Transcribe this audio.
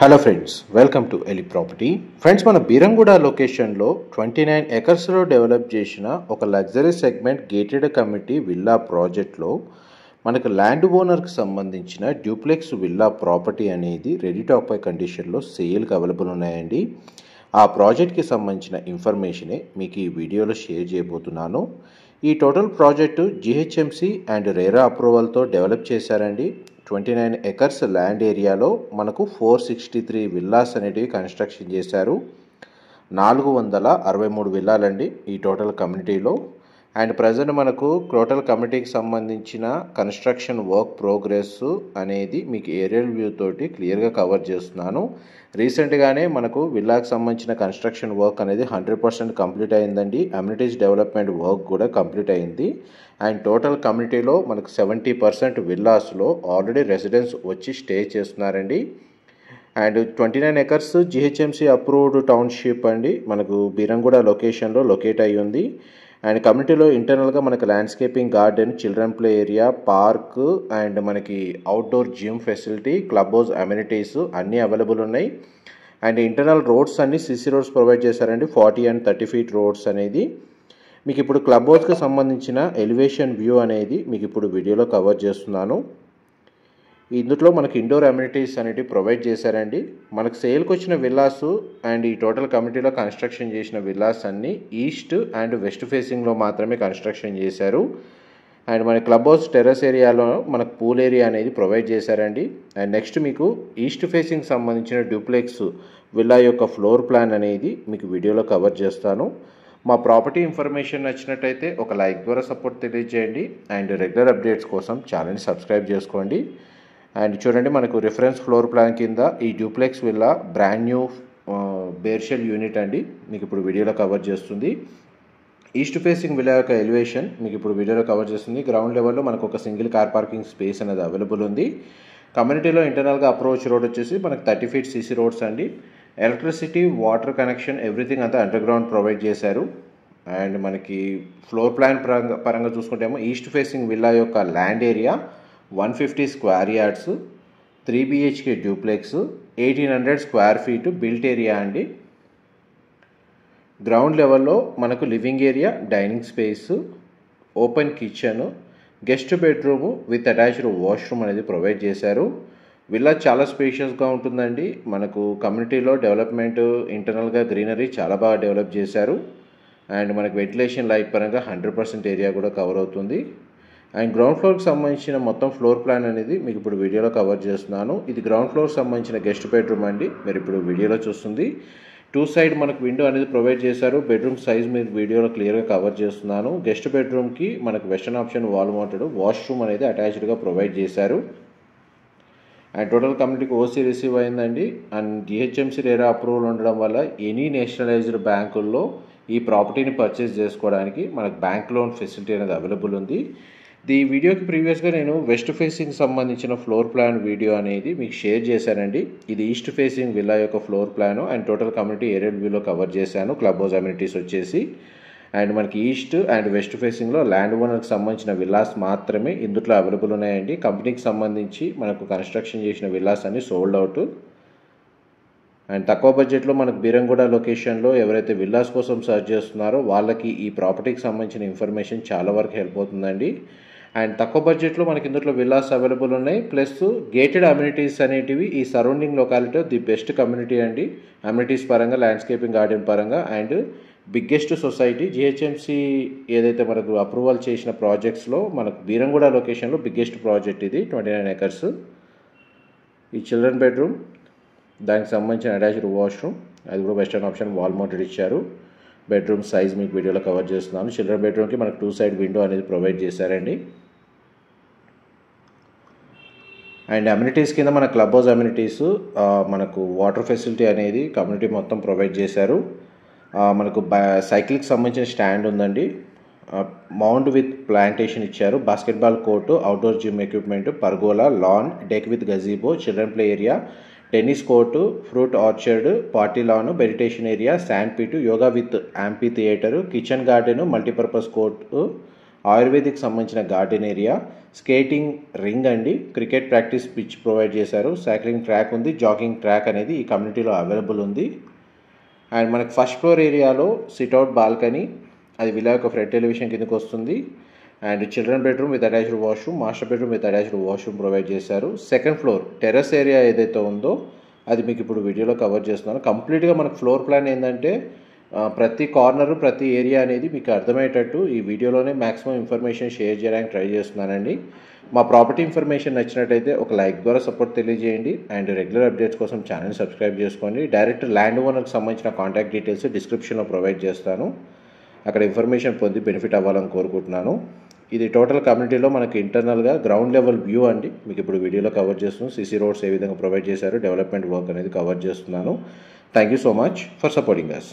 Hello friends, welcome to Eli property. Friends, మన బీరంగూడ లొకేషన్లో 29 ఎకర్స్లో డెవలప్ చేసిన ఒక luxury segment gated community villa ప్రాజెక్ట్లో మనకు ల్యాండ్ ఓనర్కి సంబంధించిన డ్యూప్లెక్స్ విల్లా ప్రాపర్టీ అనేది రెడీ టు ఆక్యుపై కండిషన్లో సేల్కి అవైలబుల్ ఉన్నాయండి. ఆ ప్రాజెక్ట్కి సంబంధించిన ఇన్ఫర్మేషనే మీకు ఈ వీడియోలో షేర్ చేయబోతున్నాను. ఈ total project GHMC and RERA అప్రూవల్తో డెవలప్ చేశారండి. 29 ఎకర్స్ ల్యాండ్ ఏరియాలో మనకు 463 విల్లాస్ అనేటివి కన్స్ట్రక్షన్ చేశారు. 463 విల్లాలండి ఈ టోటల్ కమ్యూనిటీలో. అండ్ ప్రజెంట్ మనకు టోటల్ కమ్యూనిటీకి సంబంధించిన కన్స్ట్రక్షన్ వర్క్ ప్రోగ్రెస్ అనేది మీకు ఏరియల్ వ్యూ తోటి క్లియర్గా కవర్ చేస్తున్నాను. రీసెంట్గానే మనకు విల్లాకి సంబంధించిన కన్స్ట్రక్షన్ వర్క్ అనేది 100% కంప్లీట్ అయిందండి. అమ్యూనిటీస్ డెవలప్మెంట్ వర్క్ కూడా కంప్లీట్ అయింది. అండ్ టోటల్ కమ్యూనిటీలో మనకు 70% విల్లాస్లో ఆల్రెడీ రెసిడెంట్స్ వచ్చి స్టే చేస్తున్నారండి. And 29 acres GHMC approved township అండి. మనకు బీరంగూడ లొకేషన్లో లొకేట్ అయ్యి ఉంది. అండ్ కమ్యూనిటీలో ఇంటర్నల్గా మనకు landscaping garden, children play area, park and మనకి outdoor gym facility, club house amenities అన్నీ అవైలబుల్ ఉన్నాయి. అండ్ ఇంటర్నల్ రోడ్స్ అన్ని సిసి రోడ్స్ ప్రొవైడ్ చేశారండి. 40 and 30 feet రోడ్స్ అనేది. మీకు ఇప్పుడు క్లబ్ హౌస్కి సంబంధించిన ఎలివేషన్ వ్యూ అనేది మీకు ఇప్పుడు వీడియోలో కవర్ చేస్తున్నాను. ఇందులో మనకి ఇండోర్ అమ్యూనిటీస్ అనేవి ప్రొవైడ్ చేశారండి. మనకు సేల్కి వచ్చిన విల్లాస్ అండ్ ఈ టోటల్ కమ్యూనిటీలో కన్స్ట్రక్షన్ చేసిన విల్లాస్ అన్నీ ఈస్ట్ అండ్ వెస్ట్ ఫేసింగ్లో మాత్రమే కన్స్ట్రక్షన్ చేశారు. అండ్ మన క్లబ్ హౌస్ టెర్రస్ ఏరియాలో మనకు పూల్ ఏరియా అనేది ప్రొవైడ్ చేశారండి. అండ్ నెక్స్ట్ మీకు ఈస్ట్ ఫేసింగ్ సంబంధించిన డ్యూప్లెక్స్ విల్లా యొక్క ఫ్లోర్ ప్లాన్ అనేది మీకు వీడియోలో కవర్ చేస్తాను. మా ప్రాపర్టీ ఇన్ఫర్మేషన్ నచ్చినట్టయితే ఒక లైక్ ద్వారా సపోర్ట్ తెలియజేయండి. అండ్ రెగ్యులర్ అప్డేట్స్ కోసం ఛానల్ని సబ్స్క్రైబ్ చేసుకోండి. అండ్ చూడండి, మనకు రిఫరెన్స్ ఫ్లోర్ ప్లాన్ కింద ఈ duplex villa brand new bare shell unit అండి మీకు ఇప్పుడు వీడియోలో కవర్ చేస్తుంది. ఈస్ట్ ఫేసింగ్ విల్లా యొక్క ఎలివేషన్ మీకు ఇప్పుడు వీడియోలో కవర్ చేస్తుంది. గ్రౌండ్ లెవెల్లో మనకు ఒక సింగిల్ కార్ పార్కింగ్ స్పేస్ అనేది అవైలబుల్ ఉంది. కమ్యూనిటీలో ఇంటర్నల్గా అప్రోచ్ రోడ్ వచ్చేసి మనకు 30 feet సిసి రోడ్స్ అండి. ఎలక్ట్రిసిటీ, వాటర్ కనెక్షన్ ఎవ్రీథింగ్ అంతా అండర్ గ్రౌండ్ ప్రొవైడ్ చేశారు. అండ్ మనకి ఫ్లోర్ ప్లాన్ పరంగా చూసుకుంటేమో ఈస్ట్ ఫేసింగ్ విల్లా యొక్క land area 150 square yards, 3 BHK duplex, 1800 square feet built area అండి. గ్రౌండ్ లెవెల్లో మనకు living area, dining space, open kitchen, guest bedroom with attached washroom అనేది provide చేశారు. Villa చాలా స్పేషియస్గా ఉంటుందండి. మనకు కమ్యూనిటీలో డెవలప్మెంట్ ఇంటర్నల్గా గ్రీనరీ చాలా బాగా డెవలప్ చేశారు. అండ్ మనకు వెంటిలేషన్ లైట్ పరంగా 100% ఏరియా కూడా కవర్ అవుతుంది. అండ్ గ్రౌండ్ ఫ్లోర్కి సంబంధించిన మొత్తం ఫ్లోర్ ప్లాన్ అనేది మీకు ఇప్పుడు వీడియోలో కవర్ చేస్తున్నాను. ఇది గ్రౌండ్ ఫ్లోర్కి సంబంధించిన గెస్ట్ బెడ్రూమ్ అండి. మీరు ఇప్పుడు వీడియోలో చూస్తుంది. 2 side మనకు విండో అనేది ప్రొవైడ్ చేశారు. బెడ్రూమ్ సైజ్ మీరు వీడియోలో క్లియర్గా కవర్ చేస్తున్నాను. గెస్ట్ బెడ్రూమ్కి మనకు western option wall mounted washroom అనేది అటాచ్డ్గా ప్రొవైడ్ చేశారు. అండ్ టోటల్ కమ్యూనిటీకి ఓసీ రిసీవ్ అయిందండి. అండ్ జిహెచ్ఎంసీ రేరా అప్రూవల్ ఉండడం వల్ల ఎనీ నేషనలైజ్డ్ బ్యాంకుల్లో ఈ ప్రాపర్టీని పర్చేస్ చేసుకోవడానికి మనకు బ్యాంక్ లోన్ ఫెసిలిటీ అనేది అవైలబుల్ ఉంది. ఈ వీడియోకి ప్రీవియస్గా నేను వెస్ట్ ఫేసింగ్ సంబంధించిన ఫ్లోర్ ప్లాన్ వీడియో అనేది మీకు షేర్ చేశానండి. ఇది ఈస్ట్ ఫేసింగ్ విల్లా యొక్క floor plan and total community aerial వ్యూలో కవర్ చేశాను. క్లబ్ హౌస్ అమ్యూనిటీస్ వచ్చేసి అండ్ మనకి ఈస్ట్ అండ్ వెస్ట్ ఫేసింగ్లో ల్యాండ్ ఓనర్కి సంబంధించిన విల్లాస్ మాత్రమే ఇందులో అవైలబుల్ ఉన్నాయండి. కంపెనీకి సంబంధించి మనకు కన్స్ట్రక్షన్ చేసిన విల్లాస్ అన్ని సోల్డ్ అవుట్. అండ్ తక్కువ బడ్జెట్లో మనకు బీరంగూడ లొకేషన్లో ఎవరైతే విల్లాస్ కోసం సర్చ్ చేస్తున్నారో వాళ్ళకి ఈ ప్రాపర్టీకి సంబంధించిన ఇన్ఫర్మేషన్ చాలా వరకు హెల్ప్ అవుతుందండి. అండ్ తక్కువ బడ్జెట్లో మనకి ఇందులో విల్లాస్ అవైలబుల్ ఉన్నాయి. ప్లస్ గేటెడ్ అమ్యూనిటీస్ అనేటివి ఈ సరౌండింగ్ లొకాలిటీలో ది బెస్ట్ కమ్యూనిటీ అండి. అమ్యూనిటీస్ పరంగా, ల్యాండ్స్కేపింగ్ గార్డెన్ పరంగా అండ్ బిగ్గెస్ట్ సొసైటీ. జిహెచ్ఎంసి ఏదైతే మనకు అప్రూవల్ చేసిన ప్రాజెక్ట్స్లో మనకు బీరంగూడ లొకేషన్లో బిగ్గెస్ట్ ప్రాజెక్ట్ ఇది. 29 ఎకర్స్. ఈ చిల్డ్రన్ బెడ్రూమ్, దానికి సంబంధించిన అటాచ్డ్ వాష్రూమ్, అది కూడా వెస్టర్న్ ఆప్షన్ వాల్ మౌంటెడ్ ఇచ్చారు. బెడ్రూమ్ సైజ్ మీకు వీడియోలో కవర్ చేస్తున్నాను. చిల్డ్రన్ బెడ్రూమ్కి మనకు 2 side విండో అనేది ప్రొవైడ్ చేశారండి. అండ్ అమ్యూనిటీస్ కింద మన క్లబ్ హౌస్ అమ్యూనిటీస్, మనకు వాటర్ ఫెసిలిటీ అనేది కమ్యూనిటీ మొత్తం ప్రొవైడ్ చేశారు. మనకు సైకిల్కి సంబంధించిన స్టాండ్ ఉందండి. మౌంట్ విత్ ప్లాంటేషన్ ఇచ్చారు. Basketball court, outdoor gym equipment, pergola, lawn, deck with gazebo, children play area, tennis court, fruit orchard, party lawn, meditation area, sand peat, yoga with amphitheatre, kitchen garden, multipurpose court, ayurvedic సంబంధించిన garden area, skating ring అండి, cricket practice pitch provide చేశారు, cycling track ఉంది, jogging track అనేది ఈ కమ్యూనిటీలో available ఉంది. And మనకు first floor ఏరియాలో సిట్అవుట్ బాల్కనీ, అది విలా యొక్క ఫ్రంట్ ఎలివేషన్ కిందకి వస్తుంది. And children bedroom with attached washroom, master bedroom with attached washroom provide చేశారు. సెకండ్ ఫ్లోర్ టెర్రస్ ఏరియా ఏదైతే ఉందో అది మీకు ఇప్పుడు వీడియోలో కవర్ చేస్తున్నాను. కంప్లీట్గా మనకు ఫ్లోర్ ప్లాన్ ఏంటంటే ప్రతి కార్నరు ప్రతి ఏరియా అనేది మీకు అర్థమయ్యేటట్టు ఈ వీడియోలోనే మ్యాక్సిమం ఇన్ఫర్మేషన్ షేర్ చేయడానికి ట్రై చేస్తున్నానండి. మా ప్రాపర్టీ ఇన్ఫర్మేషన్ నచ్చినట్టయితే ఒక లైక్ ద్వారా సపోర్ట్ తెలియజేయండి. అండ్ రెగ్యులర్ అప్డేట్స్ కోసం ఛానల్ సబ్స్క్రైబ్ చేసుకోండి. డైరెక్ట్ ల్యాండ్ ఓనర్కి సంబంధించిన కాంటాక్ట్ డీటెయిల్స్ డిస్క్రిప్షన్లో ప్రొవైడ్ చేస్తాను. అక్కడ ఇన్ఫర్మేషన్ పొంది బెనిఫిట్ అవ్వాలని కోరుకుంటున్నాను. ఇది టోటల్ కమ్యూనిటీలో మనకి ఇంటర్నల్గా గ్రౌండ్ లెవెల్ వ్యూ అండి. మీకు ఇప్పుడు వీడియోలో కవర్ చేస్తున్నాను. సిసి రోడ్స్ ఏ విధంగా ప్రొవైడ్ చేశారు, డెవలప్మెంట్ వర్క్ అనేది కవర్ చేస్తున్నాను. Thank you so much for supporting us.